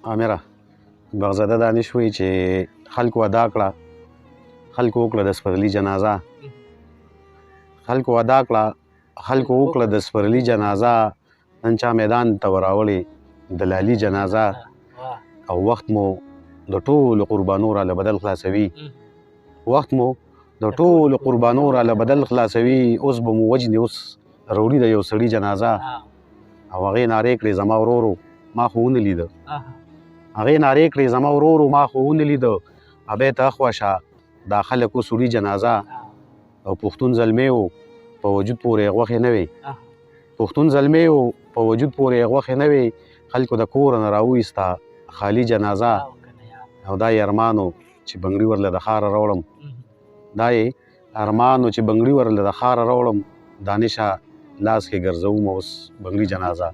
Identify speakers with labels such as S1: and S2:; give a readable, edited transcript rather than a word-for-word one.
S1: امره بغزاده دانش وایي چې خلکو ادا کړه خلکو وکړه د سپرلي جنازه خلکو ادا کړه خلکو وکړه د سپرلي جنازه نن چا میدان ته وراوړې د لالي جنازه او وخت مو د ټولو قربانو راله بدل خلاصوي وخت مو د ټولو قربانو راله بدل خلاصوي اوس به مو وجنې اوس روړي د یو سړي جنازه او هغې نارې کړې زما ورورو ما خو ونه لیده هغې نارې کړې زما ورورو ما خو ونه لیده ابۍ ته اخوا شه دا خلک اوس وړي جنازه او پښتون زلمی و په وجود پورې یې غوښې نه وې پښتون زلمی و په وجود پورې یې غوښې نه وې خلکو د کوره نه راوویسته خالي جنازه او دا یې ارمانو چې بنګړي ورله د ښاره راوړم دا یې ارمانو چې بنګړي ورله د ښاره راوړم دانشه لاس کې ګرځوم اوس بنګړي جنازه